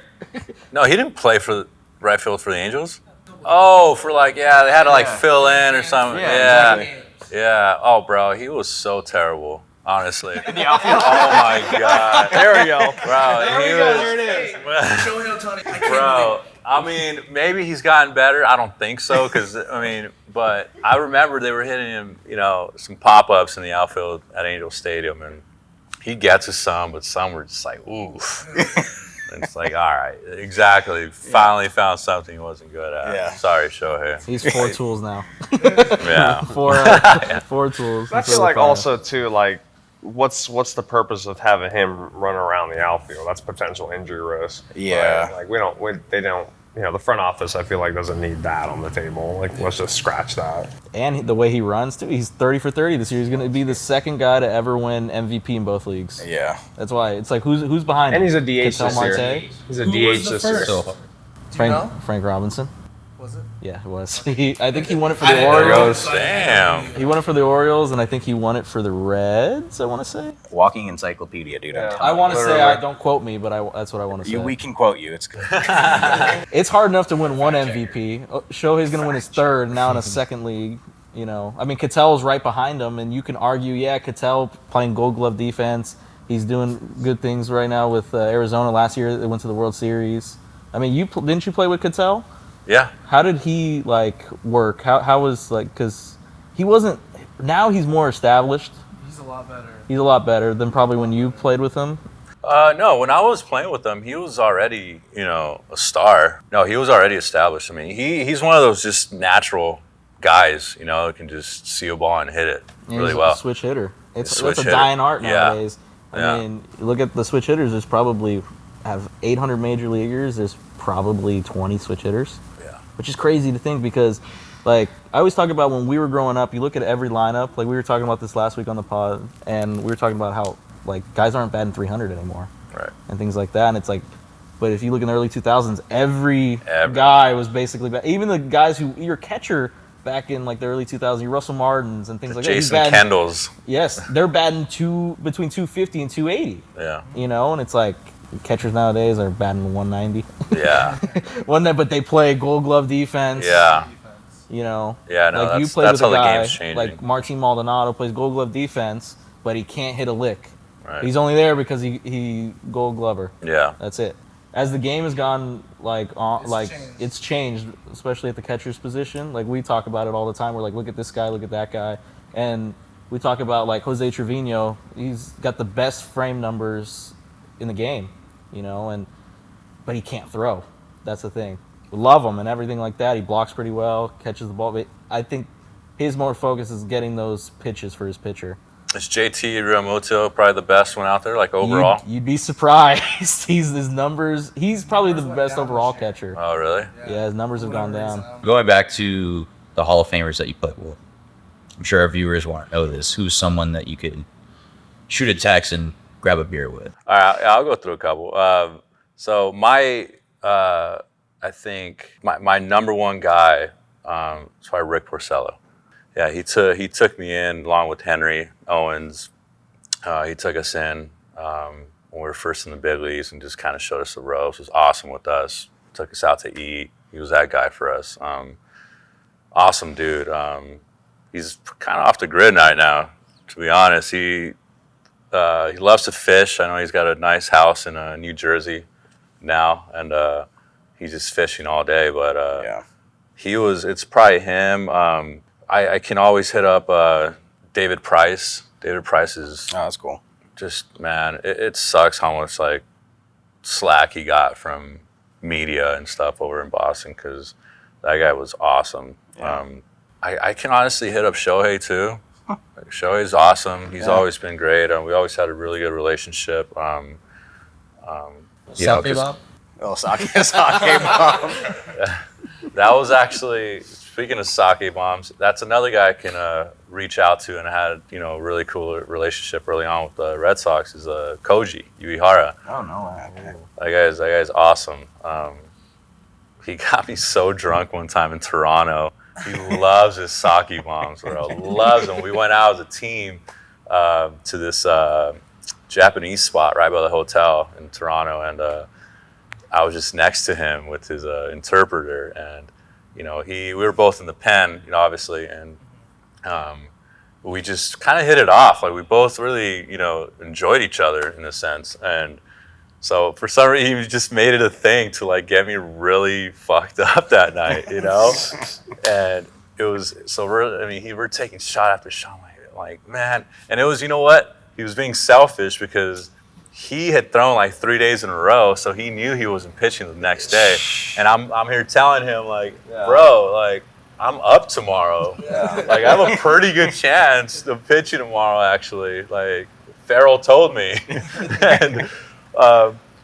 No, he didn't play for right field for the Angels. Oh, for they had to fill in or something. Yeah. Exactly. Yeah. Oh, bro, he was so terrible. Honestly. Oh my God. There we go. Bro, There it is. Shohei Ohtani. I can't Bro, I mean, maybe he's gotten better. I don't think so, but I remember they were hitting him, some pop-ups in the outfield at Angel Stadium, and he gets to some, but some were just like, oof. And it's like, all right, exactly. Finally found something he wasn't good at. Yeah. Sorry, Shohei. He's 4 tools now. Yeah. 4 tools. I feel like also too, like, what's the purpose of having him run around the outfield? That's potential injury risk. Yeah. Right? Like they don't. The front office, I feel like, doesn't need that on the table. Like, let's just scratch that. And the way he runs, too. He's 30 for 30 this year. He's going to be the second guy to ever win MVP in both leagues. Yeah. That's why. It's like, who's behind And him? he's a DH Ketel this year. Marte? He's a Who DH was the this year. first? So Frank Robinson. Was it? Yeah, it was. I think he won it for I the didn't know. Orioles. Damn. He won it for the Orioles, and I think he won it for the Reds, I want to say. Walking encyclopedia, dude. Yeah. I want to say, Literally. don't quote me, but that's what I want to say. We can quote you. It's good. It's hard enough to win one MVP. Shohei's going to win his third now in a second league. I mean, Ketel's right behind him, and you can argue, Ketel playing Gold Glove defense. He's doing good things right now with Arizona. Last year, they went to the World Series. I mean, didn't you play with Ketel? Yeah. How did he work? How was because he wasn't. Now he's more established. He's a lot better. He's a lot better than probably when you played with him. No, when I was playing with him, he was already, a star. No, he was already established. I mean, he's one of those just natural guys, who can just see a ball and hit it really He's well. a switch hitter. It's Switch a hitter. dying art Yeah. nowadays. Yeah. I mean, you look at the switch hitters. There's probably have 800 major leaguers. There's probably 20 switch hitters. Yeah. Which is crazy to think because, I always talk about when we were growing up. You look at every lineup. Like we were talking about this last week on the pod, and we were talking about how guys aren't batting 300 anymore, Right. and things like that. And it's like, but if you look in the early 2000s, every guy was basically even the guys who your catcher back in the early 2000s, your Russell Martins and things like that. Jason Kendalls. Yes, they're batting between 250 and 280. Yeah. And it's like catchers nowadays are batting 190. Yeah. But they play Gold Glove defense. Yeah. Yeah, no, you that's played with how a the guy game's changing. like Martin Maldonado plays Gold Glove defense, but he can't hit a lick. Right. He's only there because he Gold Glover. Yeah. That's it. As the game has gone changed. it's changed, especially at the catcher's position. We talk about it all the time. We're like, look at this guy, look at that guy, and we talk about Jose Trevino. He's got the best frame numbers in the game, but he can't throw. That's the thing. We love him and everything like that. He blocks pretty well, catches the ball. But I think his more focus is getting those pitches for his pitcher. Is JT Realmuto probably the best one out there, overall? You'd be surprised. His numbers. He's probably the best overall catcher. Oh, really? Yeah, his numbers have gone down. going back to the Hall of Famers that you played with, I'm sure our viewers want to know this. Who's someone that you could shoot a text and grab a beer with? All right, I'll go through a couple. So I think my number one guy is probably Rick Porcello. Yeah, he took me in along with Henry Owens. He took us in when we were first in the big leagues and just kind of showed us the ropes. It was awesome with us. Took us out to eat. He was that guy for us. Awesome dude. He's kind of off the grid right now, to be honest. He loves to fish. I know he's got a nice house in New Jersey now, and he's just fishing all day. But Yeah. it's probably him. I can always hit up David Price. David Price is Oh, that's cool. just, man, it sucks how much slack he got from media and stuff over in Boston, because that guy was awesome. Yeah. I can honestly hit up Shohei too. Shohei's awesome. He's always been great. We always had a really good relationship. Sake Bob? Oh, sake bomb. That was actually, speaking of sake bombs, that's another guy I can reach out to, and I had a really cool relationship early on with the Red Sox, is Koji Uehara. Oh no. Okay. That guy's awesome. He got me so drunk one time in Toronto. He loves his sake bombs, bro. Loves them. We went out as a team to this Japanese spot right by the hotel in Toronto, and I was just next to him with his interpreter, and we were both in the pen, obviously, and we just kind of hit it off. Like we both really, enjoyed each other in a sense. And so for some reason, he just made it a thing to like get me really fucked up that night, And it was we're taking shot after shot. Like man, and it was, you know what? He was being selfish because he had thrown like 3 days in a row, so he knew he wasn't pitching the next day. And I'm here telling him like, bro, like I'm up tomorrow. Yeah. Like I have a pretty good chance of pitching tomorrow. Actually, like Farrell told me, and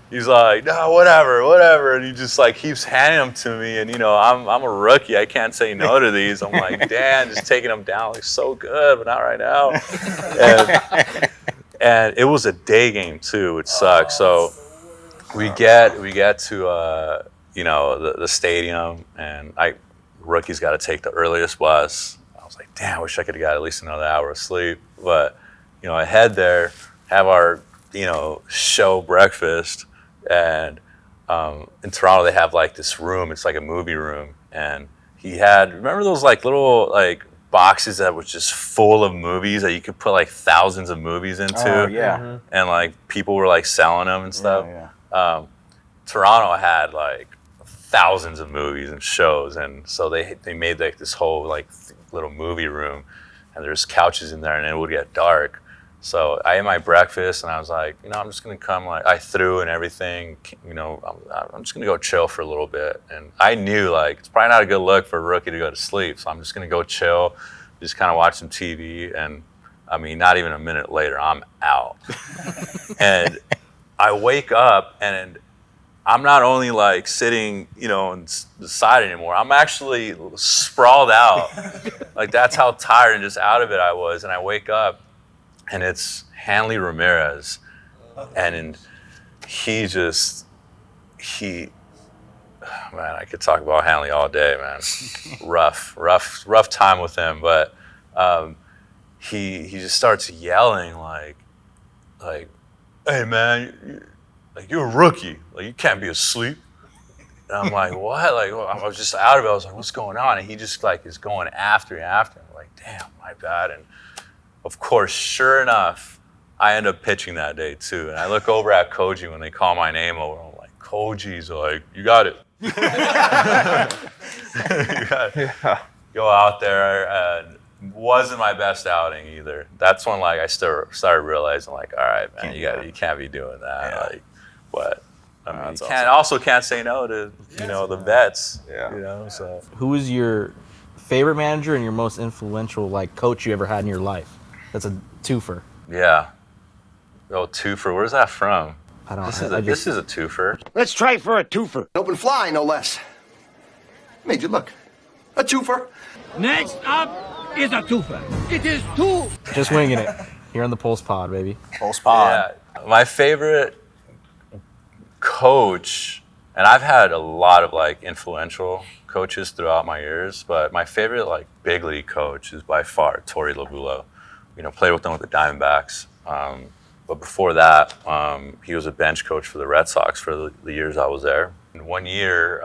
he's like, no, whatever, and he just like keeps handing them to me. And I'm a rookie. I can't say no to these. I'm like, damn, just taking them down like so good, but not right now. And it was a day game too, which sucks. So we get to the stadium, and rookies got to take the earliest bus. I was like, damn, I wish I could have got at least another hour of sleep. But I head there, have our show breakfast, and in Toronto they have like this room. It's like a movie room, and he had, remember those like little like boxes that was just full of movies that you could put like thousands of movies into. Oh, yeah. And like people were like selling them and stuff. Yeah. Toronto had like thousands of movies and shows, and so they made like this whole like little movie room, and there's couches in there, and it would get dark. So I ate my breakfast, and I was like, I'm just gonna come. Like I threw and everything. I'm just gonna go chill for a little bit. And I knew like it's probably not a good look for a rookie to go to sleep. So I'm just gonna go chill, just kind of watch some TV. And I mean, not even a minute later, I'm out. And I wake up, and I'm not only like sitting, on the side anymore. I'm actually sprawled out. Like that's how tired and just out of it I was. And I wake up, and it's Noe Ramirez, and man, I could talk about Hanley all day, man. rough time with him, but he just starts yelling like, hey man, you're a rookie, like you can't be asleep. And I'm like, what? Like I was just out of it. I was like, what's going on? And he just like is going after me. I'm like, damn, my bad. And of course, sure enough, I end up pitching that day too. And I look over at Koji when they call my name over. I'm like, Koji's like, you got it. You got it. Yeah. Go out there, and wasn't my best outing either. That's when like I started realizing like, all right, man, you can't be doing that. Yeah. Like, what? I mean, you awesome. can't say no to the vets. Yeah. So Who is your favorite manager and your most influential like coach you ever had in your life? That's a twofer. yeah. Oh, twofer. Where's that from? I don't This is a twofer. Let's try for a twofer. Open fly, no less. Made you look. A twofer. Next up is a twofer. It is two. Just winging it. Here on the Pulse Pod, baby. Pulse Pod. Yeah. My favorite coach, and I've had a lot of like influential coaches throughout my years, but my favorite like big league coach is by far Torey Lovullo. Played with them with the Diamondbacks. But before that, he was a bench coach for the Red Sox for the years I was there. And one year,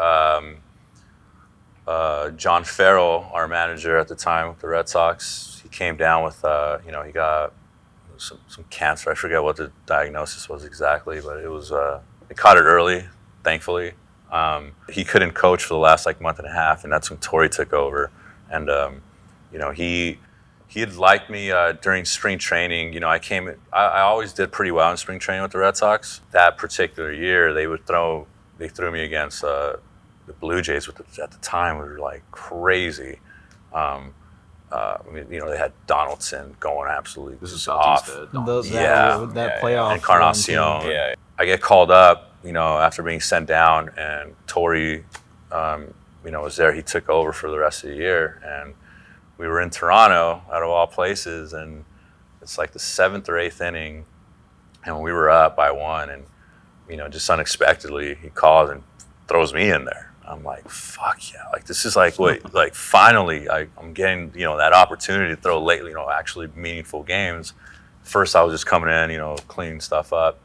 John Farrell, our manager at the time with the Red Sox, he came down with, he got some cancer. I forget what the diagnosis was exactly, but it was, they caught it early, thankfully. He couldn't coach for the last like month and a half, and that's when Torey took over. And, he had liked me during spring training. I always did pretty well in spring training with the Red Sox. That particular year, they threw me against the Blue Jays at the time. We were like crazy. They had Donaldson going absolutely This is off. Southeast. That playoff. Encarnacion. Yeah. I get called up, after being sent down, and Torey, was there. He took over for the rest of the year, and we were in Toronto, out of all places, and it's like the 7th or 8th inning, and we were up by 1, and just unexpectedly he calls and throws me in there. I'm like, fuck yeah! Like this is like what, like finally I'm getting that opportunity to throw late, actually meaningful games. First I was just coming in, cleaning stuff up,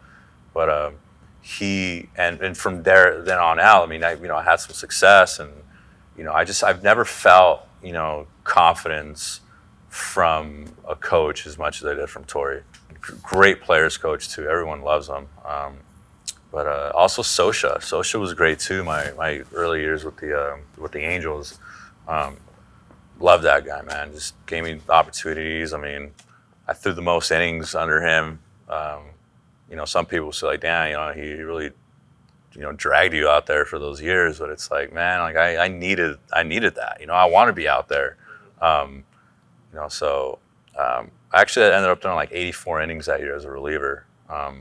but he and from then on out, I had some success, and I've never felt confidence from a coach as much as I did from Torrey. Great players coach too. Everyone loves him. But also Sosha. Sosha was great too. My early years with the Angels. Loved that guy, man. Just gave me opportunities. I mean, I threw the most innings under him. Some people say like, damn, he really, dragged you out there for those years. But it's like, man, like I needed that. I want to be out there. So I actually ended up throwing like 84 innings that year as a reliever. But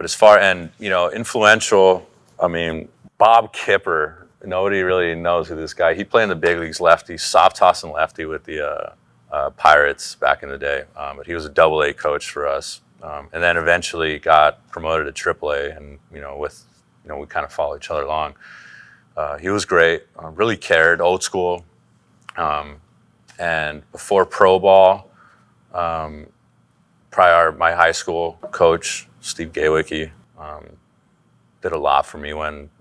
as far influential, I mean, Bob Kipper. Nobody really knows who this guy. He played in the big leagues, lefty, soft tossing lefty with the Pirates back in the day. But he was a AA coach for us, and then eventually got promoted to AAA. And we kind of followed each other along. He was great. Really cared. Old school. And before pro ball, my high school coach, Steve Gaywicki, did a lot for me when,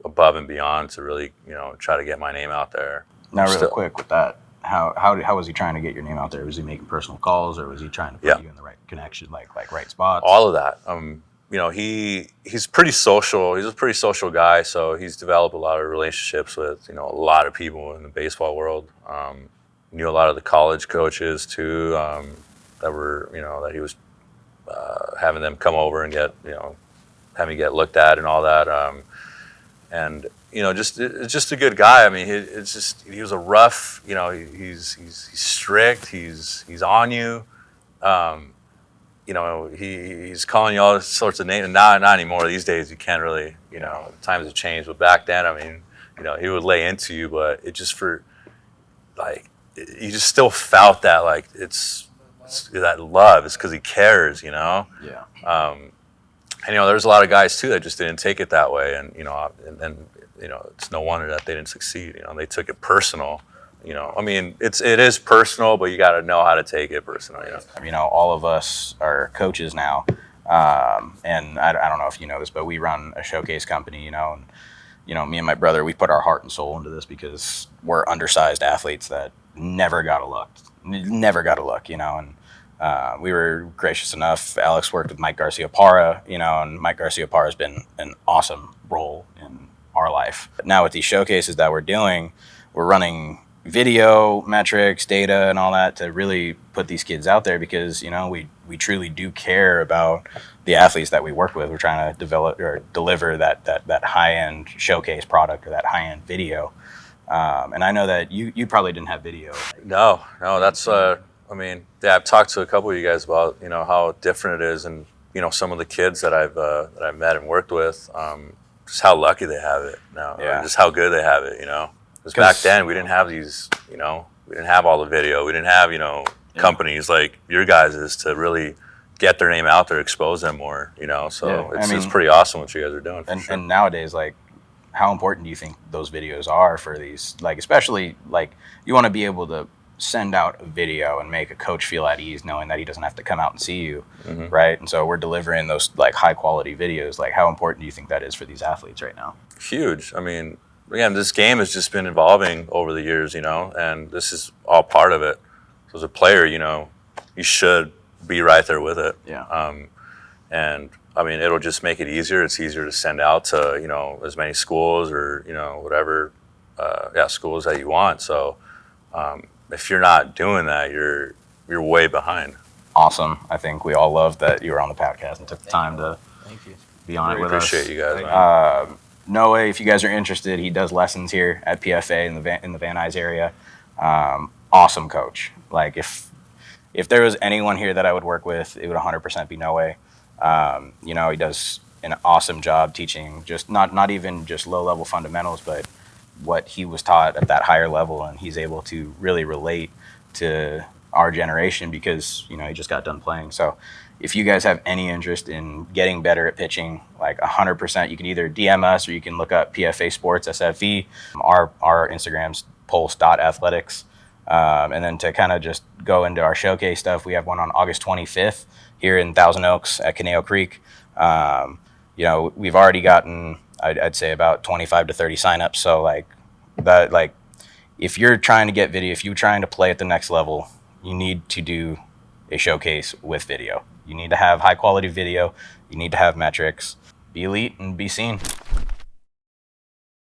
above and beyond to really, try to get my name out there. Now, real quick with that, how was he trying to get your name out there? Was he making personal calls, or was he trying to put you in the right connection, like right spots? All of that. He's pretty social. He's a pretty social guy, so he's developed a lot of relationships with, a lot of people in the baseball world. Knew a lot of the college coaches too, that he was having them come over and have me get looked at and all that. Just a good guy. I mean, he was a rough. He's strict. He's on you. He's calling you all sorts of names. And not anymore. These days, you can't really. Times have changed. But back then, I mean, he would lay into you, but it just you just still felt that it's that love. It's because he cares. Yeah. And there's a lot of guys too that just didn't take it that way, and it's no wonder that they didn't succeed. They took it personal. I mean, it is personal, but you got to know how to take it personal. All of us are coaches now, and I don't know if you know this, but we run a showcase company. And me and my brother, we put our heart and soul into this because we're undersized athletes that never got a look. And we were gracious enough. Alex worked with Mike Garcia-Parra, and Mike Garcia-Parra has been an awesome role in our life. But now with these showcases that we're doing, we're running video, metrics, data, and all that to really put these kids out there because, we truly do care about the athletes that we work with. We're trying to develop or deliver that high-end showcase product or that high-end video. And I know that you probably didn't have video. No, that's... I've talked to a couple of you guys about, how different it is, and, some of the kids that I've met and worked with, just how lucky they have it now, or just how good they have it, Because back then we didn't have these, we didn't have all the video, we didn't have, companies like your guys is to really get their name out there, expose them more, So it's pretty awesome what you guys are doing. And nowadays, how important do you think those videos are for these, especially you want to be able to send out a video and make a coach feel at ease knowing that he doesn't have to come out and see you, right? And so we're delivering those high quality videos. How important do you think that is for these athletes right now? Huge. I mean, again, this game has just been evolving over the years, and this is all part of it. So as a player, you should be right there with it. Yeah. And I mean, it'll just make it easier. It's easier to send out to, as many schools or, whatever, schools that you want. So, if you're not doing that, you're way behind. Awesome. I think we all love that you were on the podcast and took the time to be on it with us. Appreciate you guys. Noe, if you guys are interested, he does lessons here at PFA in the Van Nuys area. Awesome coach. If there was anyone here that I would work with, it would 100% be Noe. He does an awesome job teaching just not even just low level fundamentals, but what he was taught at that higher level, and he's able to really relate to our generation because he just got done playing. So if you guys have any interest in getting better at pitching, 100%, you can either DM us or you can look up PFA Sports SFE. Our Instagram's pulse.athletics. And then to kind of just go into our showcase stuff, we have one on August 25th here in Thousand Oaks at Caneo Creek. We've already gotten, I'd say about 25 to 30 signups. So if you're trying to get video, if you're trying to play at the next level, you need to do a showcase with video. You need to have high quality video. You need to have metrics. Be elite and be seen.